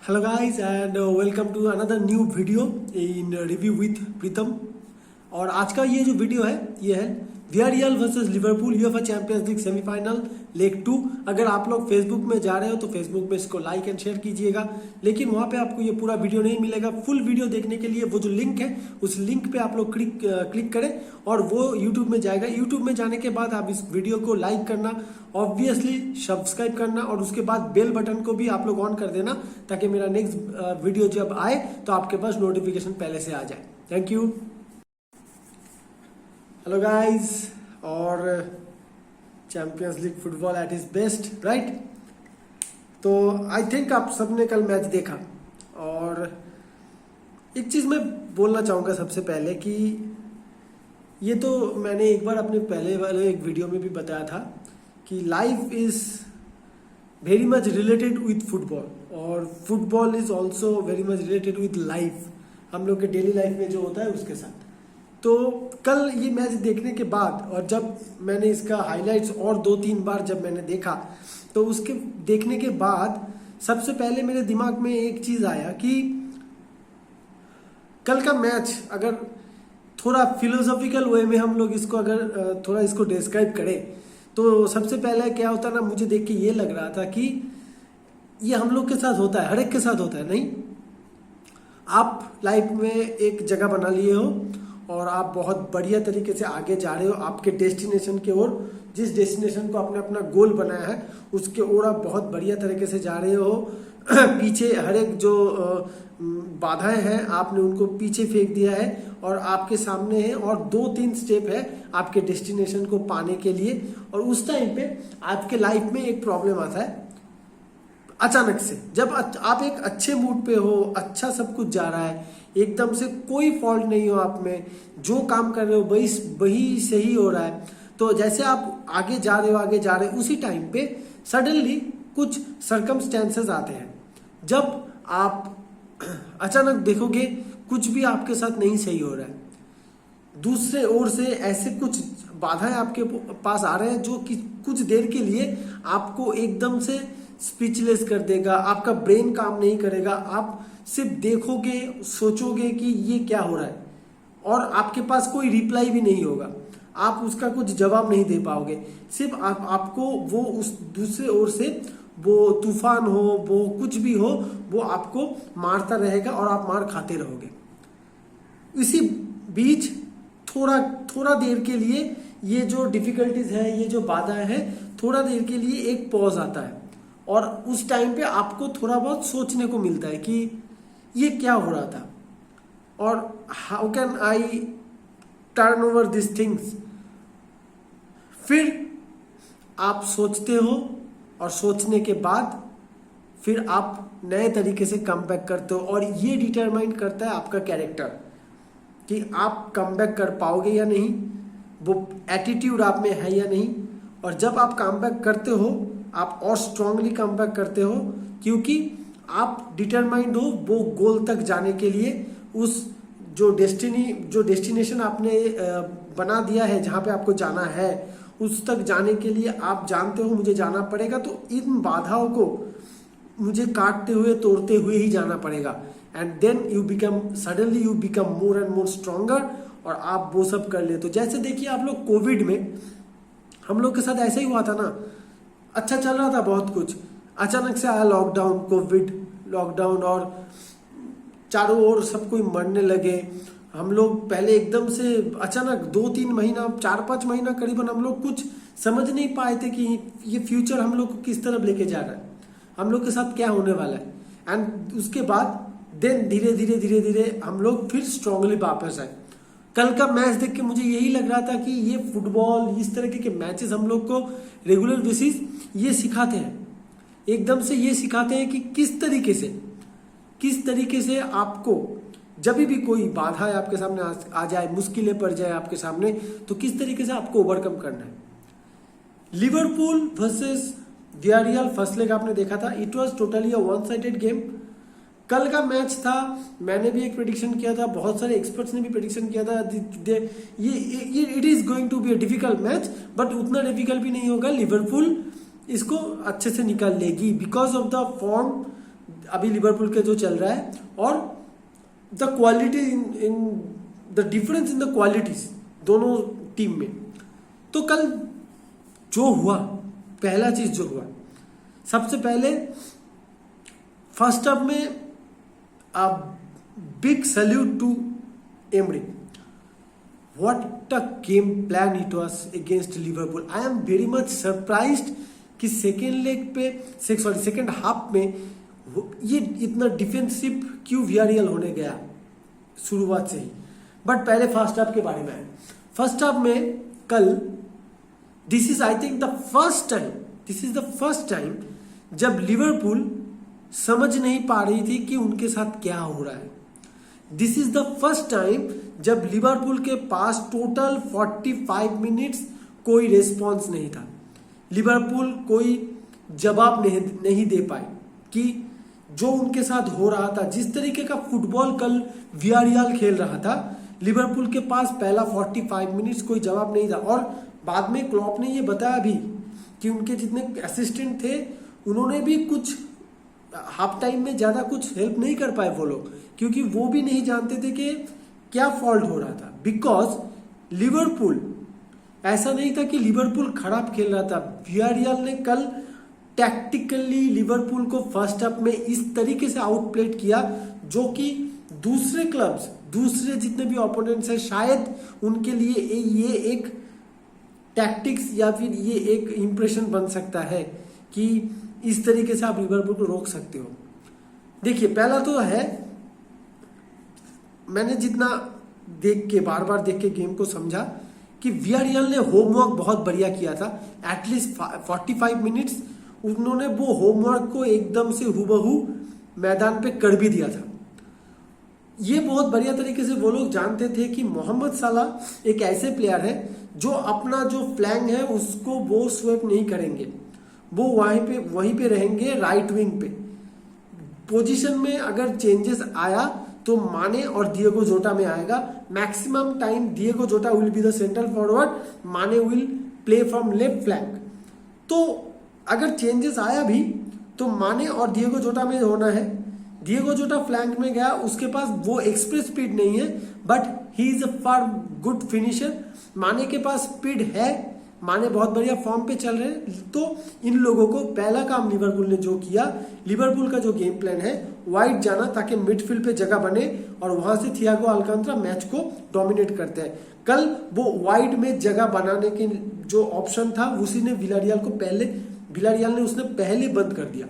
Hello guys and welcome to another new video in review with प्रीतम। और आज का ये जो वीडियो है ये है Villarreal versus Liverpool UEFA Champions League semifinal leg 2। अगर आप लोग फेसबुक में जा रहे हो तो फेसबुक में इसको लाइक एंड शेयर कीजिएगा, लेकिन वहाँ पे आपको ये पूरा वीडियो नहीं मिलेगा। फुल वीडियो देखने के लिए वो जो लिंक है उस लिंक पे आप लोग क्लिक करें और वो यूट्यूब में जाएगा। यूट्यूब में जाने के बाद आप इस वीडियो को लाइक करना, ऑब्वियसली सब्सक्राइब करना और उसके बाद बेल बटन को भी आप लोग ऑन कर देना ताकि मेरा नेक्स्ट वीडियो जब आए तो आपके पास नोटिफिकेशन पहले से आ जाए। Thank you. हेलो गाइस, और champions league football at is best, right? तो आई थिंक आप सबने कल मैच देखा और एक चीज मैं बोलना चाहूंगा सबसे पहले कि ये तो मैंने एक बार अपने पहले वाले एक वीडियो में भी बताया था कि life is very much related with football और football is also very much related with life, हम लोग के डेली लाइफ में जो होता है उसके साथ। तो कल ये मैच देखने के बाद और जब मैंने इसका हाइलाइट्स और 2-3 बार जब मैंने देखा तो उसके देखने के बाद सबसे पहले मेरे दिमाग में एक चीज आया कि कल का मैच अगर थोड़ा फिलोसॉफिकल वे में हम लोग इसको अगर थोड़ा इसको डिस्क्राइब करें तो सबसे पहले क्या होता है ना, मुझे देख के ये लग रहा था कि ये हम लोग के साथ होता है, हर एक के साथ होता है। नहीं, आप लाइफ में एक जगह बना लिए हो और आप बहुत बढ़िया तरीके से आगे जा रहे हो आपके डेस्टिनेशन की ओर, जिस डेस्टिनेशन को आपने अपना गोल बनाया है उसके ओर आप बहुत बढ़िया तरीके से जा रहे हो। पीछे हर एक जो बाधाएं हैं आपने उनको पीछे फेंक दिया है और आपके सामने है और 2-3 स्टेप है आपके डेस्टिनेशन को पाने के लिए। और उस टाइम पे आपके लाइफ में एक प्रॉब्लम आता है अचानक से, जब आप एक अच्छे मूड पे हो, अच्छा सब कुछ जा रहा है, एकदम से कोई फॉल्ट नहीं हो आप में, जो काम कर रहे हो वही सही हो रहा है। तो जैसे आप आगे जा रहे हो उसी टाइम पे सडनली कुछ सर्कमस्टेंसेस आते हैं जब आप अचानक देखोगे कुछ भी आपके साथ नहीं सही हो रहा है। दूसरे ओर से ऐसे कुछ बाधाएं आपके पास आ रहे हैं जो कि कुछ देर के लिए आपको एकदम से स्पीचलेस कर देगा, आपका ब्रेन काम नहीं करेगा, आप सिर्फ देखोगे, सोचोगे कि ये क्या हो रहा है और आपके पास कोई रिप्लाई भी नहीं होगा, आप उसका कुछ जवाब नहीं दे पाओगे। सिर्फ आपको वो उस दूसरे ओर से वो तूफान हो, वो कुछ भी हो, वो आपको मारता रहेगा और आप मार खाते रहोगे। इसी बीच थोड़ा देर के लिए ये जो डिफिकल्टीज है, ये जो बाधाएं हैं, थोड़ा देर के लिए एक पॉज आता है और उस टाइम पे आपको थोड़ा बहुत सोचने को मिलता है कि ये क्या हो रहा था और how can I turn over this things. फिर आप सोचते हो और सोचने के बाद फिर आप नए तरीके से कम बैक करते हो और ये डिटरमाइन करता है आपका कैरेक्टर कि आप कम बैक कर पाओगे या नहीं, वो एटीट्यूड आप में है या नहीं। और जब आप कम बैक करते हो आप और स्ट्रांगली कम बैक करते हो क्योंकि आप डिटरमाइंड हो वो गोल तक जाने के लिए, उस जो डेस्टिनेशन आपने बना दिया है जहां पे आपको जाना है उस तक जाने के लिए आप जानते हो मुझे जाना पड़ेगा, तो इन बाधाओं को मुझे काटते हुए तोड़ते हुए ही जाना पड़ेगा। And then suddenly you become more and more stronger और आप वो सब कर ले। तो जैसे देखिए आप लोग कोविड में हम लोग के साथ ऐसा ही हुआ था ना, अच्छा चल रहा था बहुत कुछ, अचानक से आया लॉकडाउन, लॉकडाउन और चारों ओर सब कोई मरने लगे। हम लोग पहले एकदम से अचानक 2-3 महीना 4-5 महीना करीबन हम लोग कुछ समझ नहीं पाए थे कि ये फ्यूचर हम लोग को किस तरफ लेके जा रहा है, हम लोग के साथ क्या होने वाला है। एंड उसके बाद देन धीरे धीरे हम लोग फिर स्ट्रांगली वापस आए। कल का मैच देख के मुझे यही लग रहा था कि ये फुटबॉल, इस तरह के मैचेस हम लोग को रेगुलर बेसिस ये सिखाते हैं, एकदम से ये सिखाते हैं कि किस तरीके से आपको जब भी कोई बाधा है आपके सामने आ जाए, मुश्किलें पड़ जाए आपके सामने, तो किस तरीके से आपको ओवरकम करना है। लिवरपूल वर्सेस वियारियल फर्स्ट लेग आपने देखा था, it was totally a one sided game. कल का मैच था, मैंने भी एक प्रेडिक्शन किया था, बहुत सारे एक्सपर्ट्स ने भी प्रेडिक्शन किया था, ये it is going to be a difficult match, but उतना डिफिकल्ट भी नहीं होगा, लिवरपूल इसको अच्छे से निकाल लेगी बिकॉज ऑफ द फॉर्म अभी लिवरपूल के जो चल रहा है, और the quality in the difference in the qualities दोनों टीम में। तो कल जो हुआ, पहला चीज जो हुआ, सबसे पहले फर्स्ट हाफ में big salute to Emery, what a game plan it was against Liverpool. I am very much surprised कि सेकेंड हाफ में ये इतना डिफेंसिव क्यों वीआरएल होने गया शुरुआत से ही। बट पहले फर्स्ट हाफ के बारे में आए। फर्स्ट हाफ में कल this is I think the first time जब लिवरपूल समझ नहीं पा रही थी कि उनके साथ क्या हो रहा है। This is the first time जब लिवरपूल के पास टोटल 45 मिनट्स कोई रेस्पॉन्स नहीं था। लिवरपूल कोई जवाब नहीं दे पाई कि जो उनके साथ हो रहा था, जिस तरीके का फुटबॉल कल वियारियल खेल रहा था, लिवरपूल के पास पहला 45 मिनट्स कोई जवाब नहीं था। और बाद में क्लॉप ने ये बताया भी कि उनके जितने असिस्टेंट थे उन्होंने भी कुछ हाफ टाइम में ज्यादा कुछ हेल्प नहीं कर पाए वो लोग, क्योंकि वो भी नहीं जानते थे कि क्या फॉल्ट हो रहा था। बिकॉज लिवरपूल, ऐसा नहीं था कि लिवरपूल खराब खेल रहा था। वियारियल ने कल टैक्टिकली लिवरपूल को फर्स्ट हाफ में इस तरीके से आउटप्लेड किया जो कि दूसरे क्लब्स, दूसरे जितने भी ओपोनेंट्स हैं, शायद उनके लिए ये एक टैक्टिक्स या फिर ये एक इंप्रेशन बन सकता है कि इस तरीके से आप लिवरपूल को रोक सकते हो। देखिए, पहला तो है, मैंने जितना बार बार देख के गेम को समझा कि वियारियल ने होमवर्क बहुत बढ़िया किया था। एटलीस्ट 45 मिनट्स उन्होंने वो होमवर्क को एकदम से हुबहू मैदान पे कर भी दिया था। ये बहुत बढ़िया तरीके से वो लोग जानते थे कि मोहम्मद साला एक ऐसे प्लेयर है जो अपना जो फ्लैंग है उसको वो स्वेप नहीं करेंगे, वो वहीं पे रहेंगे राइट विंग पे। पोजीशन में अगर चेंजेस आया तो माने और डिएगो जोटा में आएगा। Maximum time Diego Jota will be the central forward, Mané will play from left flank. तो अगर चेंजेस आया भी तो माने और डिएगो जोटा में होना है। डिएगो जोटा फ्लैंक में गया, उसके पास वो एक्सप्रेस स्पीड नहीं है, but he is a far good finisher. माने के पास स्पीड है, माने बहुत बढ़िया फॉर्म पे चल रहे हैं। तो इन लोगों को पहला काम लिवरपूल ने जो किया, लिवरपूल का जो गेम प्लान है, वाइड जाना ताकि मिडफील्ड पे जगह बने और वहां से थियागो अल्कांतरा मैच को डोमिनेट करते हैं। कल वो वाइड में जगह बनाने के जो ऑप्शन था उसी ने वियारियल ने उसने पहले बंद कर दिया।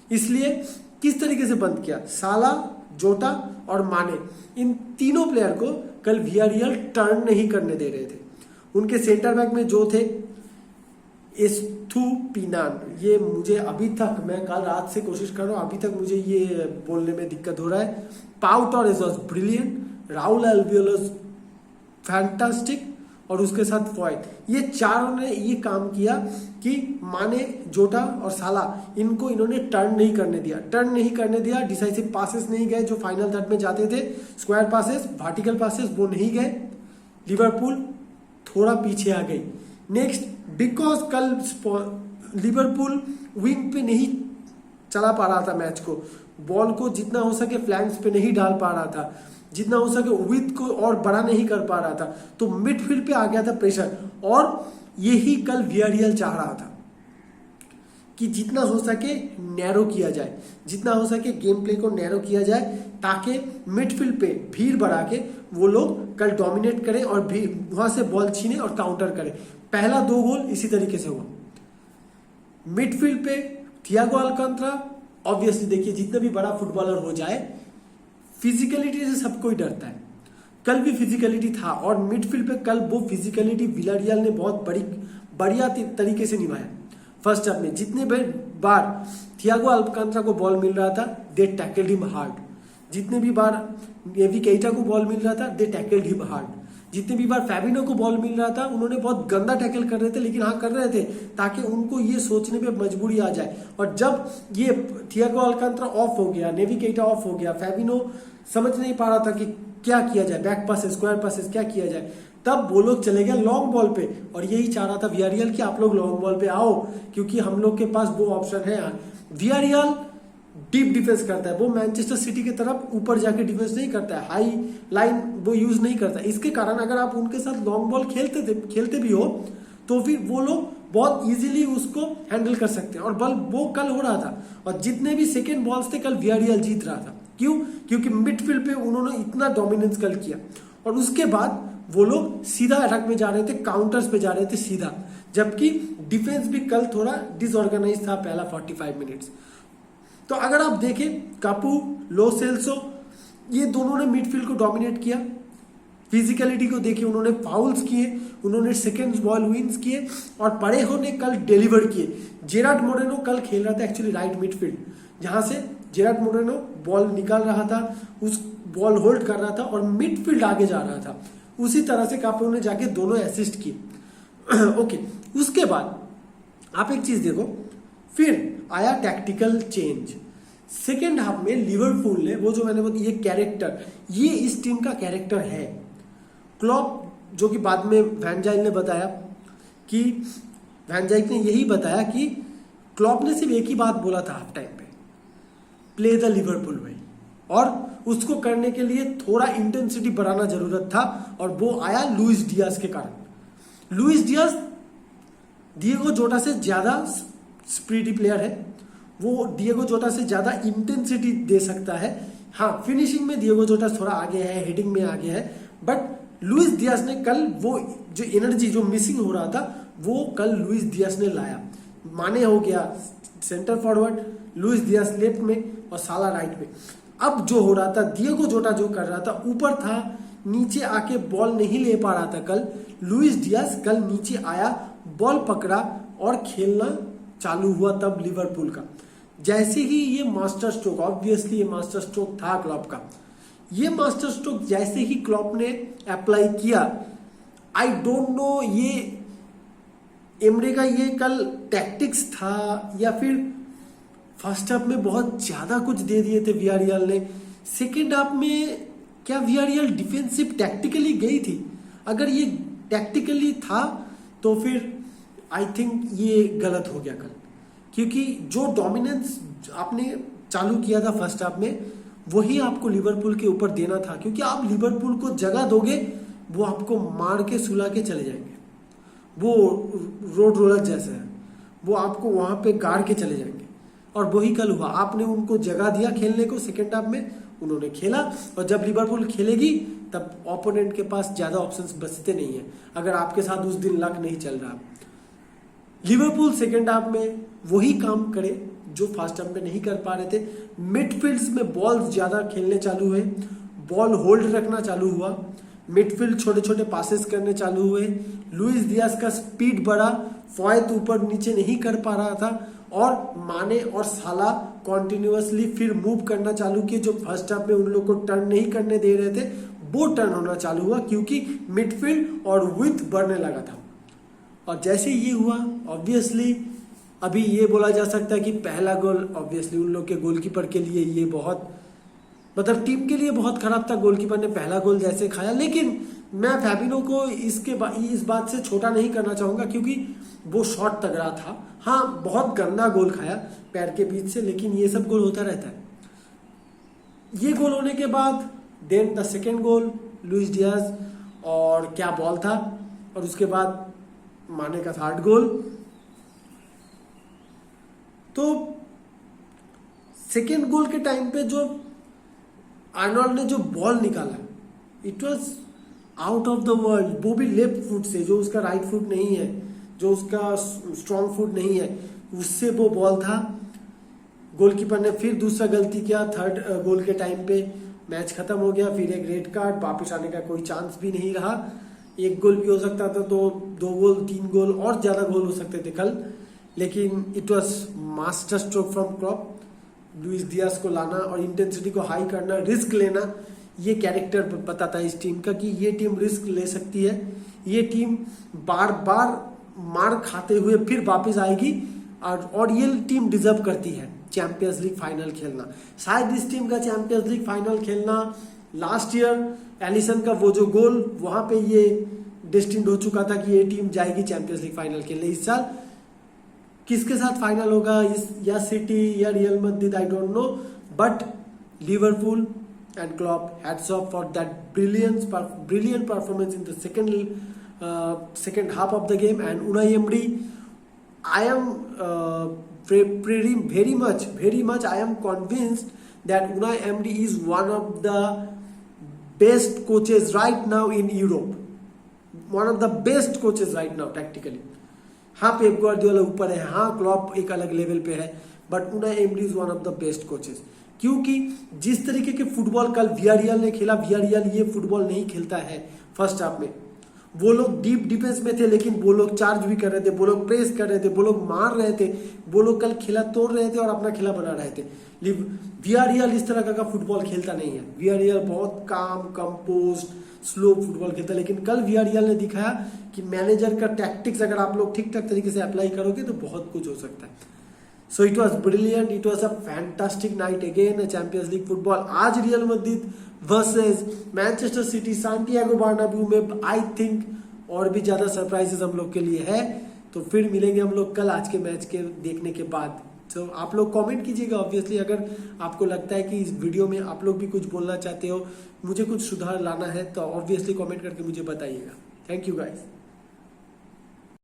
इसलिए किस तरीके से बंद किया, साला, जोटा और माने, इन तीनों प्लेयर को कल वियारियल टर्न नहीं करने दे रहे थे। उनके सेंटर बैक में जो थे एस्तुपिनान, ये मुझे अभी तक, मैं कल रात से कोशिश कर रहा हूँ, अभी तक मुझे ये बोलने में दिक्कत हो रहा है। Pau Torres was brilliant, Raul Albiol fantastic, और उसके साथ फॉयट, ये चारों ने ये काम किया कि माने, जोटा और साला, इनको इन्होंने टर्न नहीं करने दिया। डिसाइसिव पासेस नहीं गए जो फाइनल थर्ड में जाते थे, स्क्वायर पासेस, वर्टिकल पासेस वो नहीं गए। लिवरपूल थोड़ा पीछे आ गई। नेक्स्ट, बिकॉज कल लिवरपूल विंग पे नहीं चला पा रहा था मैच को, बॉल को जितना हो सके फ्लैंक्स पे नहीं डाल पा रहा था, जितना हो सके विथ को और बड़ा नहीं कर पा रहा था, तो मिडफील्ड पे आ गया था प्रेशर। और यही कल वियारियल चाह रहा था कि जितना हो सके नैरो किया जाए, जितना हो सके गेम प्ले को नैरो किया जाए, ताकि मिडफील्ड पे भीड़ बढ़ा के वो लोग कल डोमिनेट करें और वहां से बॉल छीने और काउंटर करें। पहला 2 गोल इसी तरीके से हुआ। मिडफील्ड पे थियागो अल्कांतरा, ऑब्वियसली देखिए, जितना भी बड़ा फुटबॉलर हो जाए, फिजिकलिटी से सब कोई डरता है। कल भी फिजिकलिटी था और मिडफील्ड पे कल वो फिजिकलिटी वियारियल ने बहुत बढ़िया तरीके से निभाया। फर्स्ट हाफ में जितने बार थियागो अल्कांतरा को बॉल मिल रहा था, दे टैकल्ड हिम हार्ड। जितने भी बार नेवी केइटा को बॉल मिल रहा था, दे टैकल्ड हिम हार्ड। जितने भी बार फैबिनो को बॉल मिल रहा था, उन्होंने बहुत गंदा टैकल कर रहे थे, लेकिन हाँ कर रहे थे ताकि उनको ये सोचने पे मजबूरी आ जाए। और जब ये थियागो अल्कांतरा ऑफ हो गया, नेवी केइटा ऑफ हो गया, फैबिनो समझ नहीं पा रहा था कि क्या किया जाए, बैक पासेस, स्क्वायर पासेस क्या किया जाए, तब वो लोग चले गए लॉन्ग बॉल पे। और यही चाह रहा था वियारियल कि आप लोग लॉन्ग बॉल पे आओ, क्योंकि हम लोग के पास वो ऑप्शन है। वियारियल डीप डिफेंस करता है, वो मैनचेस्टर सिटी की तरफ ऊपर जाके डिफेंस नहीं करता है, हाई लाइन वो यूज नहीं करता। इसके कारण अगर आप उनके साथ लॉन्ग बॉल खेलते भी हो तो फिर वो लोग बहुत इजीली उसको हैंडल कर सकते हैं। और बल वो कल हो रहा था, और जितने भी सेकेंड बॉल्स थे कल वियारियल जीत रहा था। क्यों? क्योंकि मिडफील्ड पे उन्होंने इतना डोमिनेंस कल किया, और उसके बाद वो लोग सीधा अटैक में जा रहे थे, काउंटर्स पे जा रहे थे सीधा, जबकि डिफेंस भी कल थोड़ा डिसऑर्गेनाइज था पहला 45 मिनट्स। तो अगर आप देखें कापू, लो सेल्सो, ये दोनों ने मिडफील्ड को डोमिनेट किया। फिजिकलिटी को देखिए, उन्होंने फाउल्स किए, उन्होंने सेकंड बॉल विंस किए, और परेहो ने कल डिलीवर किए। जेरार्ड मोरेनो कल खेल रहा था एक्चुअली राइट मिडफील्ड, जहां से जेरार्ड मोरेनो बॉल निकाल रहा था, उस बॉल होल्ड कर रहा था और मिडफील्ड आगे जा रहा था। उसी तरह से कापू ने जाके दोनों असिस्ट किए। ओके, उसके बाद आप एक चीज देखो, फिर आया टैक्टिकल चेंज। सेकेंड हाफ में लिवरपूल ने, वो जो मैंने बोला ये कैरेक्टर, ये इस टीम का कैरेक्टर है। क्लॉप, जो कि बाद में वैन जाइक ने बताया कि वैन जाइक ने यही बताया कि क्लॉप ने सिर्फ एक ही बात बोला था हाफ टाइम पे, प्ले द लिवरपूल वे, और उसको करने के लिए थोड़ा इंटेंसिटी बढ़ाना जरूरत था, और वो आया लुइस डियाज के कारण। लुइस डियाज डिएगो जोटा से ज्यादा स्पीडी प्लेयर है, वो डिएगो जोटा से ज्यादा इंटेंसिटी दे सकता है। हाँ, फिनिशिंग में डिएगो जोटा थोड़ा आगे है, हेडिंग में आगे है, बट लुइस डियाज ने कल वो जो एनर्जी जो मिसिंग हो रहा था वो कल लुइस डियाज ने लाया। माने हो गया centre forward, Luis Diaz left में और साला राइट में। अब जो हो रहा था, डिएगो जोटा जो कर रहा था, ऊपर था, नीचे आके बॉल नहीं ले पा रहा था कल। लुइस डियाज कल नीचे आया, बॉल पकड़ा और खेलना चालू हुआ तब लिवरपूल का। जैसे ही ये मास्टर स्ट्रोक, ऑब्वियसली ये मास्टर स्ट्रोक था क्लॉप का, ये मास्टर स्ट्रोक जैसे ही क्लॉप ने अप्लाई किया, आई डोंट नो ये एमरे का ये कल टैक्टिक्स था या फिर फर्स्ट हाफ में बहुत ज्यादा कुछ दे दिए थे वियारियल ने। सेकेंड हाफ में क्या वियारियल डिफेंसिव टैक्टिकली गई थी? अगर ये टैक्टिकली था तो फिर आई थिंक ये गलत हो गया कल, क्योंकि जो डोमिनेंस आपने चालू किया था फर्स्ट हाफ में वही आपको लिवरपूल के ऊपर देना था, क्योंकि आप लिवरपूल को जगह दोगे वो आपको मार के सुला के चले जाएंगे। वो रोड रोलर जैसे है, वो आपको वहां पे गाड़ के चले जाएंगे, और वही कल हुआ। आपने उनको जगह दिया खेलने को, सेकेंड हाफ में उन्होंने खेला, और जब लिवरपूल खेलेगी तब ओपोनेंट के पास ज्यादा ऑप्शंस बचते नहीं है अगर आपके साथ उस दिन लक नहीं चल रहा। लिवरपूल सेकेंड हाफ में वही काम करे जो फर्स्ट हाफ में नहीं कर पा रहे थे। मिडफील्ड्स में बॉल ज्यादा खेलने चालू हुए, बॉल होल्ड रखना चालू हुआ, मिडफील्ड छोटे छोटे पासेस करने चालू हुए, लुइस डियाज का स्पीड बढ़ा, फॉयत ऊपर नीचे नहीं कर पा रहा था, और माने और साला कॉन्टिन्यूअसली फिर मूव करना चालू किए। जो फर्स्ट हाफ में उन लोग को टर्न नहीं करने दे रहे थे वो टर्न होना चालू हुआ, क्योंकि मिडफील्ड और विड्थ बढ़ने लगा था। और जैसे ये हुआ, ऑब्वियसली अभी ये बोला जा सकता है कि पहला गोल ऑब्वियसली उन लोग के गोलकीपर के लिए ये बहुत, मतलब टीम के लिए बहुत खराब था। गोलकीपर ने पहला गोल जैसे खाया, लेकिन मैं फैबिनो को इस बात से छोटा नहीं करना चाहूंगा, क्योंकि वो शॉट तगड़ा था। हाँ, बहुत गंदा गोल खाया पैर के बीच से, लेकिन ये सब गोल होता रहता है। ये गोल होने के बाद then the second goal Luis Diaz, और क्या बॉल था, और उसके बाद माने का थर्ड गोल। तो सेकेंड गोल के टाइम पे जो आर्नोल्ड ने जो बॉल निकाला, it was out of the world, वो भी लेफ्ट फुट से, जो उसका राइट फुट नहीं है, जो उसका स्ट्रॉन्ग फुट नहीं है, उससे वो बॉल था। गोलकीपर ने फिर दूसरा गलती किया थर्ड गोल के टाइम पे, मैच खत्म हो गया, फिर एक रेड कार्ड, वापस आने का कोई चांस भी नहीं रहा। एक गोल भी हो सकता था, तो 2 गोल 3 गोल और ज्यादा गोल हो सकते थे कल, लेकिन it was master stroke from Klopp. Luis Diaz को लाना और इंटेंसिटी को हाई करना, रिस्क लेना, ये कैरेक्टर बताता है इस टीम का कि ये टीम रिस्क ले सकती है। ये टीम बार बार मार खाते हुए फिर वापस आएगी, और ये टीम डिजर्व करती है चैंपियंस लीग फाइनल खेलना। शायद इस टीम का चैंपियंस लीग फाइनल खेलना लास्ट ईयर एलिसन का वो जो गोल, वहां पे ये डेस्टिन्ड हो चुका था कि ये टीम जाएगी चैंपियंस लीग फाइनल खेलने इस साल, किसके साथ फाइनल होगा, इस या सिटी या real Madrid, I don't know, but Liverpool and Klopp, hats off for that brilliant performance in the second half of the game. And Unai Emery, I am very much I am convinced that Unai Emery is one of the best coaches right now in Europe, one of the best coaches right now tactically. हाँ Pep Guardiola ऊपर है, हाँ Klopp एक अलग level पे है, but Unai emery is one of the best coaches. क्योंकि जिस तरीके के फुटबॉल कल वियारियल ने खेला, वियारियल ये फुटबॉल नहीं खेलता है फर्स्ट हाफ में। वो लोग डीप डिफेंस में थे, लेकिन वो लोग चार्ज भी कर रहे थे, वो लोग प्रेस कर रहे थे, वो लोग मार रहे थे, वो लोग कल खेला तोड़ रहे थे और अपना खेला बना रहे थे। वियारियल इस तरह का फुटबॉल खेलता नहीं है। वियारियल बहुत काम कंपोज्ड स्लो फुटबॉल खेलता है, लेकिन कल वियारियल ने दिखाया कि मैनेजर का टैक्टिक्स अगर आप लोग ठीक ठाक तरीके से अप्लाई करोगे तो बहुत कुछ हो सकता है। So it was brilliant, it was a fantastic night again Champions league football. आज Real Madrid versus Manchester City Santiago Bernabeu में आई थिंक और भी ज्यादा सरप्राइजेस हम लोग के लिए है। तो फिर मिलेंगे हम लोग कल आज के मैच के देखने के बाद। तो आप लोग कमेंट कीजिएगा ऑब्वियसली, अगर आपको लगता है कि इस वीडियो में आप लोग भी कुछ बोलना चाहते हो, मुझे कुछ सुधार लाना है, तो ऑब्वियसली कमेंट करके मुझे बताइएगा। Thank you guys.